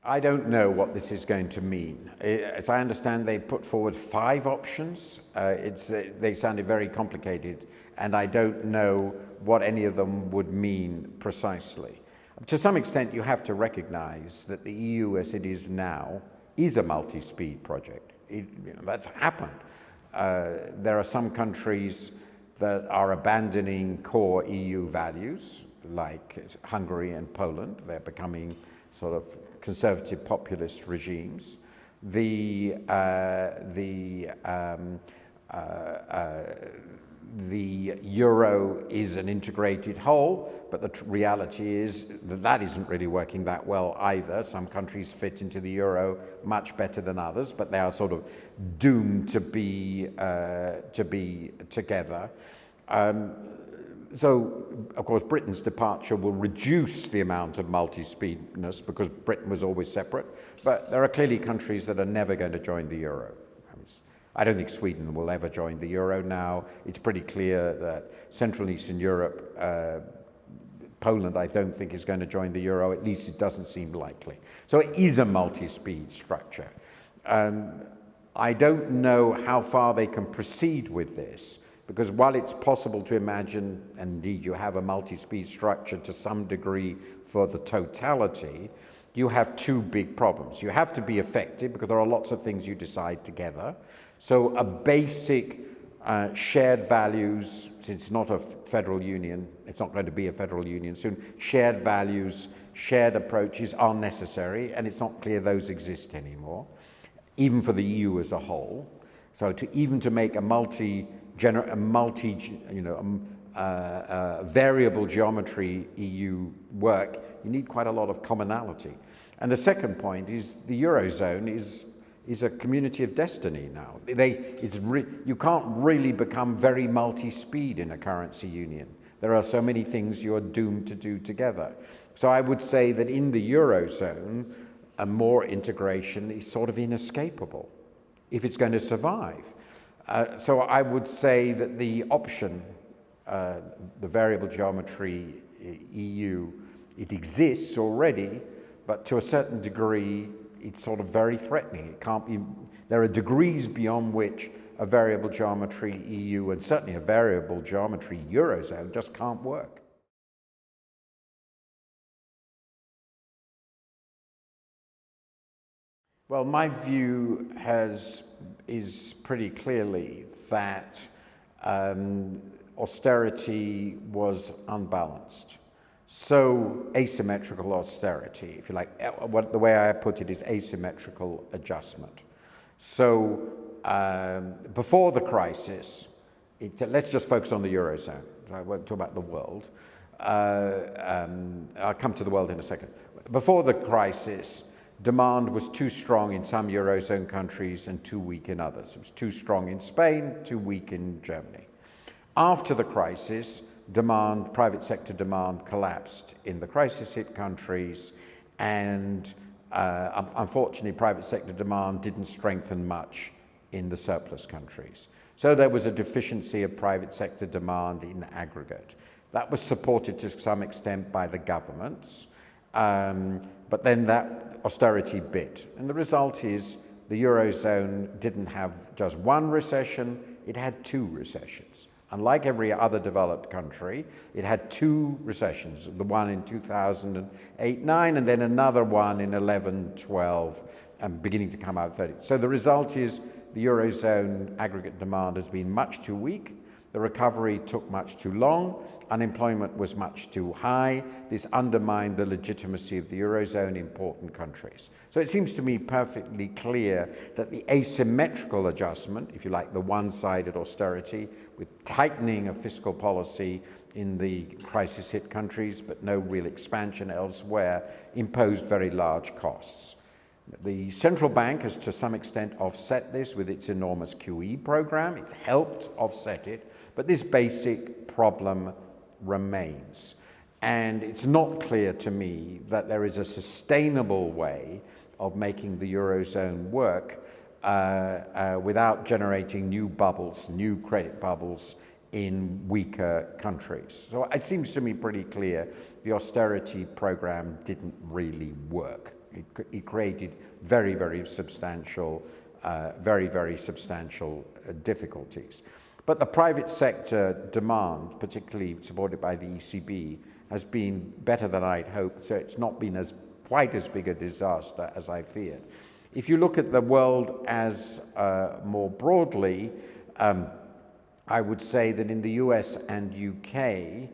I don't know what this is going to mean. As I understand, they put forward 5 options. They sounded very complicated, and I don't know what any of them would mean precisely. To some extent, you have to recognize that the EU, as it is now, is a multi-speed project. That's happened. There are some countries that are abandoning core EU values, like Hungary and Poland. They're becoming sort of conservative populist regimes. The euro is an integrated whole, but the reality is that that isn't really working that well either. Some countries fit into the euro much better than others, but they are sort of doomed to be together. So, of course, Britain's departure will reduce the amount of multi-speedness because Britain was always separate, but there are clearly countries that are never going to join the euro. I don't think Sweden will ever join the euro now. It's pretty clear that Central and Eastern Europe, Poland, I don't think is going to join the euro, at least it doesn't seem likely. So it is a multi-speed structure. I don't know how far they can proceed with this, because while it's possible to imagine, and indeed you have a multi-speed structure to some degree for the totality, you have 2 big problems. You have to be effective, because there are lots of things you decide together. So a basic shared values, since it's not a federal union, it's not going to be a federal union soon, shared values, shared approaches are necessary, and it's not clear those exist anymore, even for the EU as a whole. So to make a variable geometry EU work, you need quite a lot of commonality. And the second point is the Eurozone is a community of destiny now. You can't really become very multi-speed in a currency union. There are so many things you're doomed to do together. So I would say that in the Eurozone, more integration is sort of inescapable if it's going to survive. So I would say that the option, the variable geometry EU, it exists already, but to a certain degree, it's sort of very threatening. It can't be. There are degrees beyond which a variable geometry EU and certainly a variable geometry Eurozone just can't work. Well, my view is pretty clearly that austerity was unbalanced. So asymmetrical austerity, if you like, the way I put it is asymmetrical adjustment. So before the crisis, let's just focus on the Eurozone. I won't talk about the world. I'll come to the world in a second. Before the crisis, demand was too strong in some Eurozone countries and too weak in others. It was too strong in Spain, too weak in Germany. After the crisis, private sector demand collapsed in the crisis-hit countries, and unfortunately, private sector demand didn't strengthen much in the surplus countries. So there was a deficiency of private sector demand in aggregate. That was supported to some extent by the governments, but then that austerity bit. And the result is the Eurozone didn't have just one recession, it had 2 recessions. Unlike every other developed country, it had 2 recessions, the one in 2008-9 and then another one in 11-12 and beginning to come out 30. So the result is the Eurozone aggregate demand has been much too weak, the recovery took much too long, unemployment was much too high. This undermined the legitimacy of the Eurozone in important countries. So it seems to me perfectly clear that the asymmetrical adjustment, if you like, the one-sided austerity with tightening of fiscal policy in the crisis-hit countries, but no real expansion elsewhere, imposed very large costs. The central bank has to some extent offset this with its enormous QE program. It's helped offset it, but this basic problem remains. And it's not clear to me that there is a sustainable way of making the Eurozone work without generating new bubbles, new credit bubbles in weaker countries. So it seems to me pretty clear the austerity program didn't really work. It created very, very substantial difficulties. But the private sector demand, particularly supported by the ECB, has been better than I'd hoped, so it's not been quite as big a disaster as I feared. If you look at the world as more broadly, I would say that in the US and UK,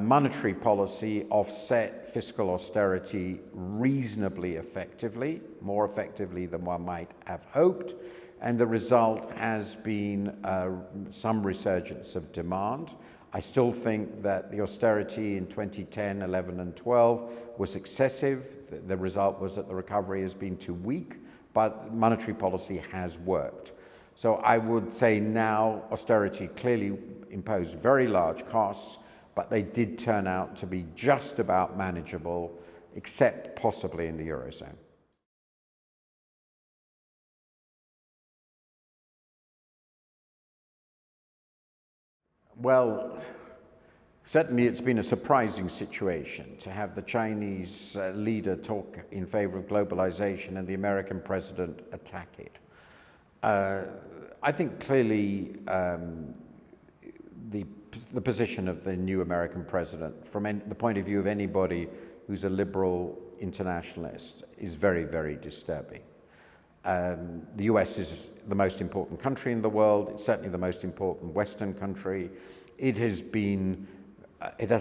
monetary policy offset fiscal austerity reasonably effectively, more effectively than one might have hoped, and the result has been some resurgence of demand. I still think that the austerity in 2010, 11, and 12 was excessive. The result was that the recovery has been too weak, but monetary policy has worked. So I would say now austerity clearly imposed very large costs, but they did turn out to be just about manageable, except possibly in the Eurozone. Well, certainly it's been a surprising situation to have the Chinese leader talk in favor of globalization and the American president attack it. I think clearly the position of the new American president, from the point of view of anybody who's a liberal internationalist, is very, very disturbing. The US is the most important country in the world. It's certainly the most important Western country. It has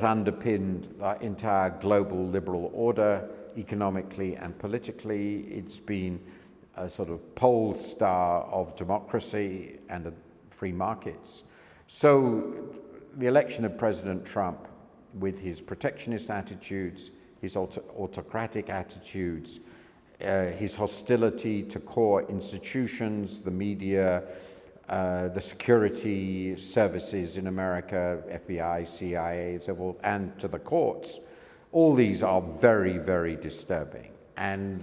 underpinned the entire global liberal order, economically and politically. It's been a sort of pole star of democracy and free markets. So the election of President Trump, with his protectionist attitudes, his autocratic attitudes, his hostility to core institutions, the media, the security services in America, FBI, CIA, and to the courts, all these are very, very disturbing. And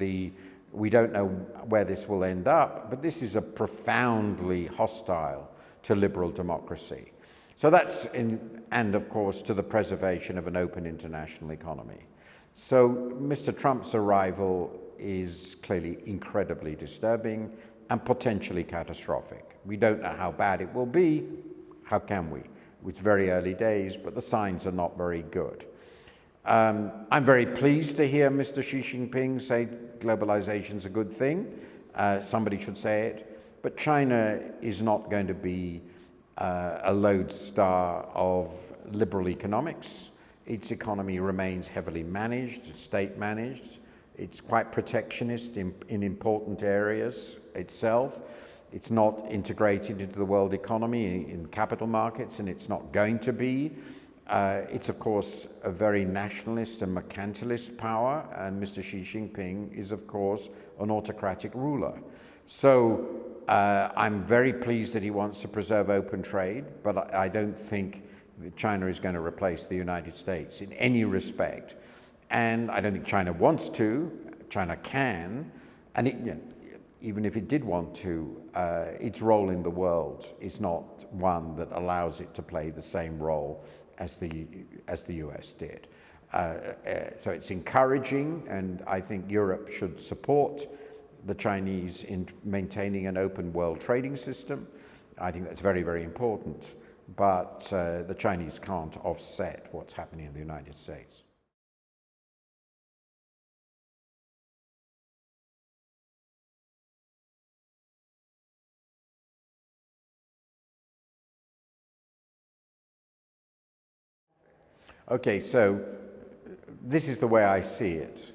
we don't know where this will end up, but this is a profoundly hostile to liberal democracy. So that's and of course to the preservation of an open international economy. So Mr. Trump's arrival is clearly incredibly disturbing and potentially catastrophic. We don't know how bad it will be. How can we? It's very early days, but the signs are not very good. I'm very pleased to hear Mr. Xi Jinping say globalization's a good thing. Somebody should say it. But China is not going to be a lodestar of liberal economics. Its economy remains heavily managed, state managed. It's quite protectionist in important areas itself. It's not integrated into the world economy in capital markets, and it's not going to be. It's, of course, a very nationalist and mercantilist power, and Mr. Xi Jinping is, of course, an autocratic ruler. So I'm very pleased that he wants to preserve open trade, but I don't think that China is going to replace the United States in any respect. And I don't think China wants to. China can, and even if it did want to, its role in the world is not one that allows it to play the same role as the US did. So it's encouraging, and I think Europe should support the Chinese in maintaining an open world trading system. I think that's very, very important, but the Chinese can't offset what's happening in the United States. Okay, so this is the way I see it.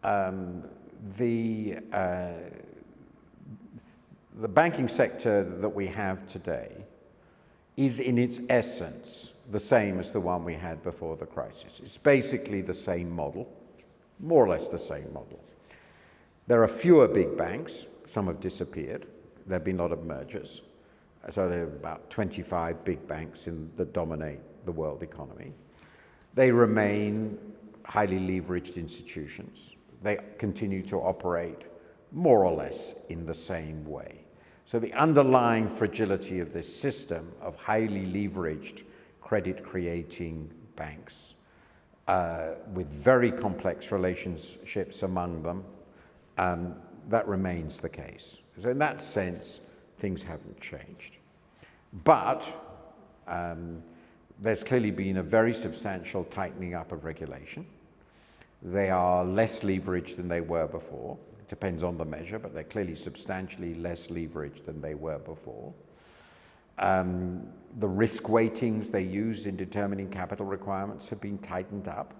The banking sector that we have today is in its essence the same as the one we had before the crisis. It's basically the same model, more or less the same model. There are fewer big banks, some have disappeared, there have been a lot of mergers, so there are about 25 big banks that dominate the world economy. They remain highly leveraged institutions. They continue to operate more or less in the same way. So the underlying fragility of this system of highly leveraged credit-creating banks with very complex relationships among them, that remains the case. So in that sense, things haven't changed. But there's clearly been a very substantial tightening up of regulation. They are less leveraged than they were before. It depends on the measure, but they're clearly substantially less leveraged than they were before. The risk weightings they use in determining capital requirements have been tightened up.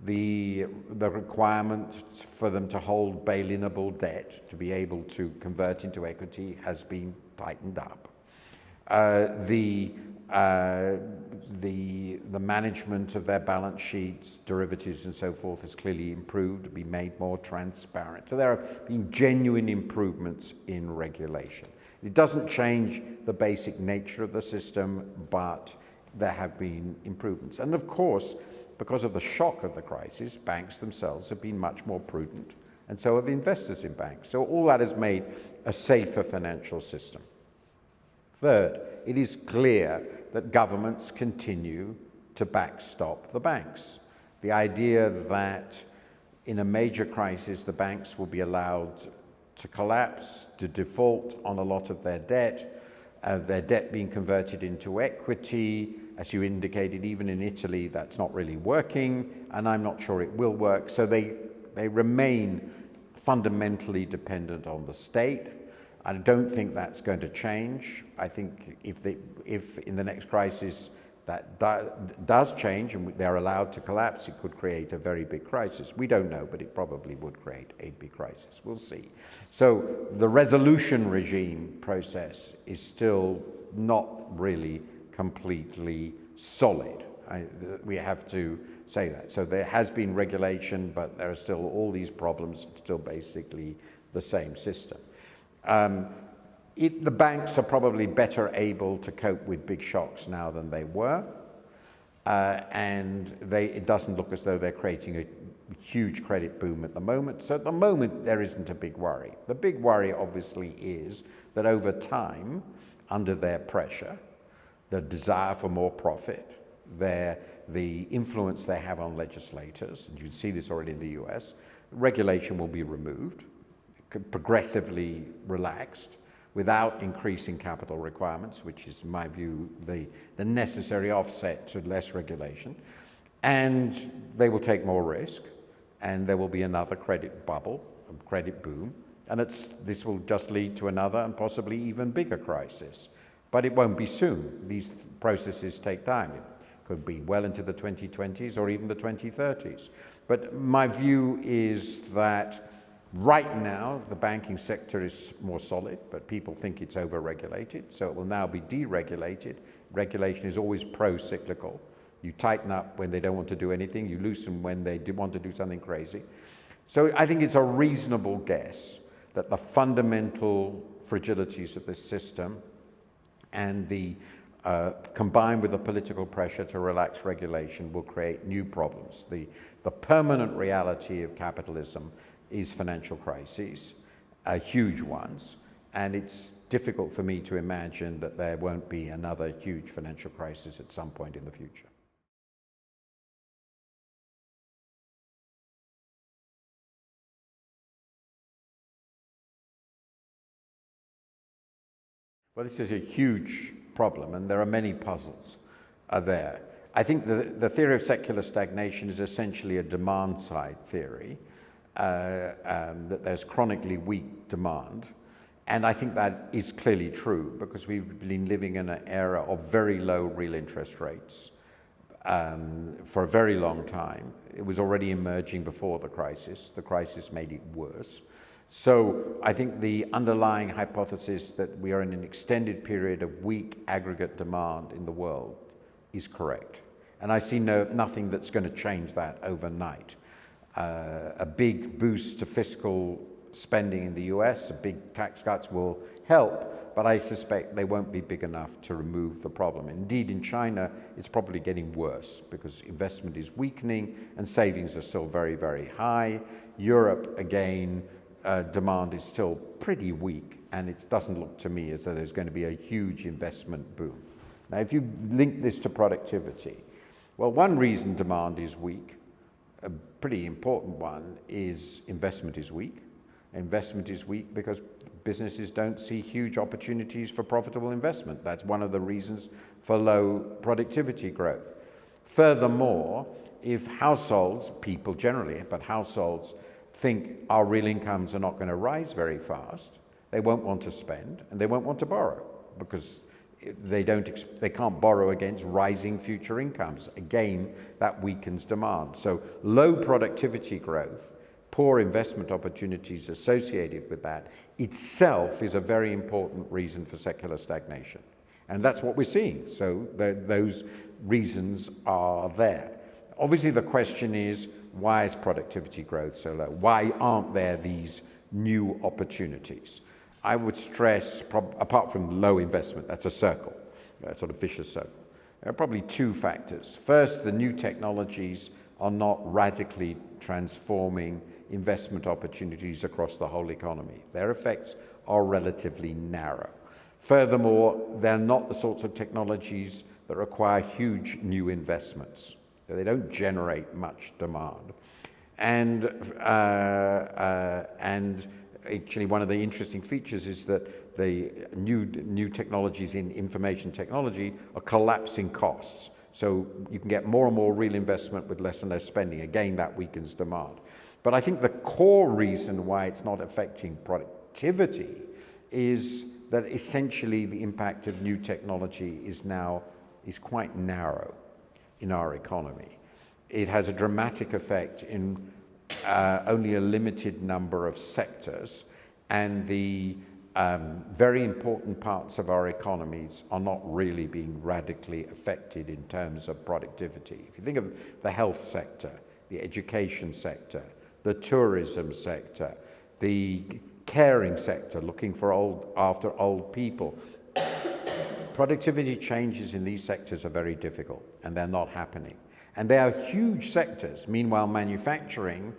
The requirement for them to hold bail-inable debt, to be able to convert into equity, has been tightened up. The management of their balance sheets, derivatives and so forth has clearly improved, been made more transparent. So there have been genuine improvements in regulation. It doesn't change the basic nature of the system, but there have been improvements. And of course, because of the shock of the crisis, banks themselves have been much more prudent, and so have investors in banks. So all that has made a safer financial system. Third, it is clear that governments continue to backstop the banks. The idea that in a major crisis, the banks will be allowed to collapse, to default on a lot of their debt being converted into equity. As you indicated, even in Italy, that's not really working, and I'm not sure it will work. So they remain fundamentally dependent on the state. I don't think that's going to change. I think if in the next crisis that does change and they're allowed to collapse, it could create a very big crisis. We don't know, but it probably would create a big crisis. We'll see. So the resolution regime process is still not really completely solid. We have to say that. So there has been regulation, but there are still all these problems. It's still basically the same system. The banks are probably better able to cope with big shocks now than they were, and it doesn't look as though they're creating a huge credit boom at the moment. So at the moment, there isn't a big worry. The big worry, obviously, is that over time, under their pressure, the desire for more profit, the influence they have on legislators, and you see this already in the US, regulation will be removed, progressively relaxed, without increasing capital requirements, which is, in my view, the necessary offset to less regulation. And they will take more risk, and there will be another credit bubble, a credit boom, and this will just lead to another and possibly even bigger crisis. But it won't be soon. These processes take time. It could be well into the 2020s or even the 2030s. But my view is that right now, the banking sector is more solid, but people think it's over-regulated, so it will now be deregulated. Regulation is always pro-cyclical. You tighten up when they don't want to do anything, you loosen when they want to do something crazy. So I think it's a reasonable guess that the fundamental fragilities of this system and combined with the political pressure to relax regulation will create new problems. The permanent reality of capitalism is financial crises, huge ones, and it's difficult for me to imagine that there won't be another huge financial crisis at some point in the future. Well, this is a huge problem, and there are many puzzles there. I think the theory of secular stagnation is essentially a demand-side theory, that there's chronically weak demand. And I think that is clearly true because we've been living in an era of very low real interest rates for a very long time. It was already emerging before the crisis. The crisis made it worse. So I think the underlying hypothesis that we are in an extended period of weak aggregate demand in the world is correct. And I see nothing that's going to change that overnight. A big boost to fiscal spending in the US, big tax cuts will help, but I suspect they won't be big enough to remove the problem. Indeed, in China, it's probably getting worse because investment is weakening and savings are still very, very high. Europe, again, demand is still pretty weak, and it doesn't look to me as though there's going to be a huge investment boom. Now, if you link this to productivity, Well, one reason demand is weak, a pretty important one, is investment is weak. Investment is weak because businesses don't see huge opportunities for profitable investment. That's one of the reasons for low productivity growth. Furthermore, if households, people generally, but households think our real incomes are not going to rise very fast, they won't want to spend and they won't want to borrow because they can't borrow against rising future incomes. Again, that weakens demand. So low productivity growth, poor investment opportunities associated with that itself is a very important reason for secular stagnation. And that's what we're seeing. So those reasons are there. Obviously, the question is, why is productivity growth so low? Why aren't there these new opportunities? I would stress, apart from low investment, that's a circle, a sort of vicious circle. There are probably two factors. First, the new technologies are not radically transforming investment opportunities across the whole economy. Their effects are relatively narrow. Furthermore, they're not the sorts of technologies that require huge new investments. They don't generate much demand. And actually, one of the interesting features is that the new technologies in information technology are collapsing costs. So you can get more and more real investment with less and less spending. Again, that weakens demand. But I think the core reason why it's not affecting productivity is that essentially the impact of new technology is quite narrow in our economy. It has a dramatic effect in only a limited number of sectors, and the very important parts of our economies are not really being radically affected in terms of productivity. If you think of the health sector, the education sector, the tourism sector, the caring sector, looking after old people, productivity changes in these sectors are very difficult, and they're not happening. And they are huge sectors. Meanwhile, manufacturing,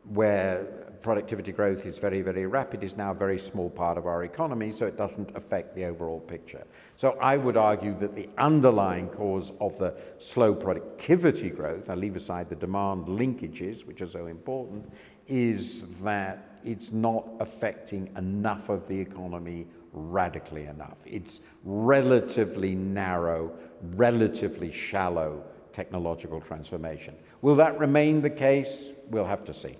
where productivity growth is very, very rapid, is now a very small part of our economy, so it doesn't affect the overall picture. So I would argue that the underlying cause of the slow productivity growth, I leave aside the demand linkages, which are so important, is that it's not affecting enough of the economy radically enough. It's relatively narrow, relatively shallow technological transformation. Will that remain the case? We'll have to see.